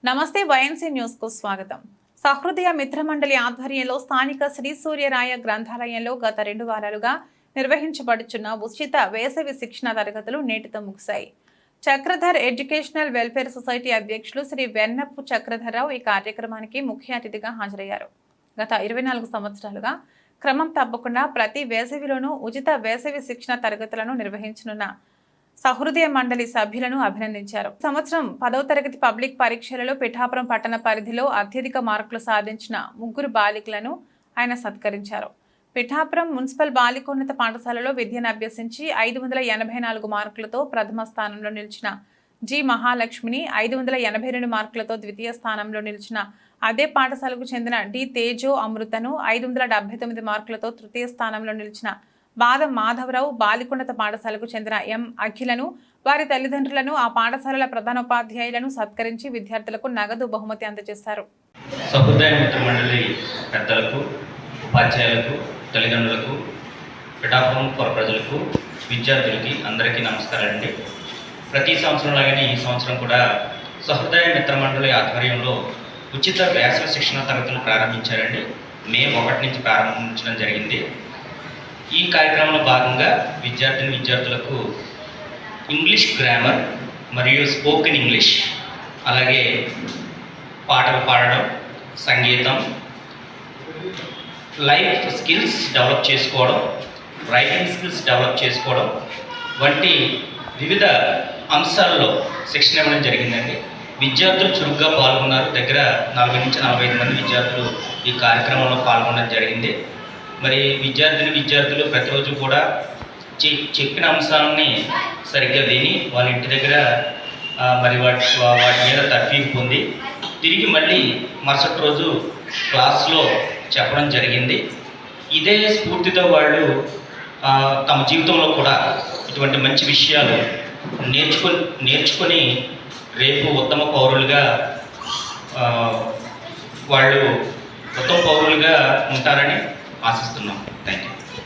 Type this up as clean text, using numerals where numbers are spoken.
నమస్తే YNC news కు స్వాగతం. సహృదయ మిత్రమండలి ఆధ్వర్యంలో స్థానిక శ్రీ సూర్యరాయ గ్రంథాలయంలో గత 2 వారాలుగా నిర్వహించబడుచున్న ఉచిత వేసవి శిక్షణ తరగతులు నేటితో ముగిశాయి. చక్రధర్ ఎడ్యుకేషనల్ వెల్ఫేర్ సొసైటీ అధ్యక్షులు శ్రీ వెన్నప్పు చక్రధర్రావు ఈ కార్యక్రమానికి ముఖ్య అతిథిగా హాజరయ్యారు. గత 24 సంవత్సరాలుగా క్రమం తప్పకుండా ప్రతి వేసవిలోనూ ఉచిత వేసవి శిక్షణ తరగతులను నిర్వహించనున్న సహృదయ మండలి సభ్యులను అభినందించారు. సంవత్సరం 10వ తరగతి పబ్లిక్ పరీక్షలలో పిఠాపురం పట్టణ పరిధిలో అత్యధిక మార్కులు సాధించిన 3 బాలికలను ఆయన సత్కరించారు. పిఠాపురం మున్సిపల్ బాలికోన్నత పాఠశాలలో విద్యను అభ్యసించి 584 మార్కులతో ప్రథమ స్థానంలో నిలిచిన జి మహాలక్ష్మిని, 582 మార్కులతో ద్వితీయ స్థానంలో నిలిచిన అదే పాఠశాలకు చెందిన డి తేజో అమృతను, 579 మార్కులతో తృతీయ స్థానంలో నిలిచిన బాదం మాధవరావు, బాలికోన్నత పాఠశాలకు చెందిన ఎం అఖిలను, వారి తల్లిదండ్రులను, ఆ పాఠశాలల ప్రధానోపాధ్యాయులను సత్కరించి విద్యార్థులకు నగదు బహుమతి అందజేశారు. సహృదయ మిత్ర మండలి పెద్దలకు, ఉపాధ్యాయులకు, తల్లిదండ్రులకు, పిఠాపురం పుర ప్రజలకు, విద్యార్థులకి అందరికీ నమస్కారాలండి. ప్రతి సంవత్సరం లాగానే ఈ సంవత్సరం కూడా సహృదయ మిత్ర మండలి ఆధ్వర్యంలో ఉచిత వేసవి శిక్షణ తరగతులు ప్రారంభించారండి. మే 1 నుంచి ప్రారంభించడం జరిగింది. ఈ కార్యక్రమంలో భాగంగా విద్యార్థులకు ఇంగ్లీష్ గ్రామర్ మరియు స్పోకెన్ ఇంగ్లీష్, అలాగే పాటలు పాడడం, సంగీతం, లైఫ్ స్కిల్స్ డెవలప్ చేసుకోవడం, రైటింగ్ స్కిల్స్ డెవలప్ చేసుకోవడం వంటి వివిధ అంశాల్లో శిక్షణ ఇవ్వడం జరిగిందండి. విద్యార్థులు చురుగ్గా పాల్గొన్నారు. దగ్గర 40 నుంచి 45 మంది విద్యార్థులు ఈ కార్యక్రమంలో పాల్గొనడం జరిగింది. మరి విద్యార్థులు ప్రతిరోజు కూడా చెప్పిన అంశాలని సరిగ్గా విని వాళ్ళ ఇంటి దగ్గర మరి వాటి మీద తర్ఫీదు పొంది తిరిగి మళ్ళీ మరుసటి రోజు క్లాస్లో చెప్పడం జరిగింది. ఇదే స్ఫూర్తితో వాళ్ళు తమ జీవితంలో కూడా ఇటువంటి మంచి విషయాలు నేర్చుకొని రేపు ఉత్తమ పౌరులుగా ఉంటారని ఆశిస్తున్నాం. Thank you.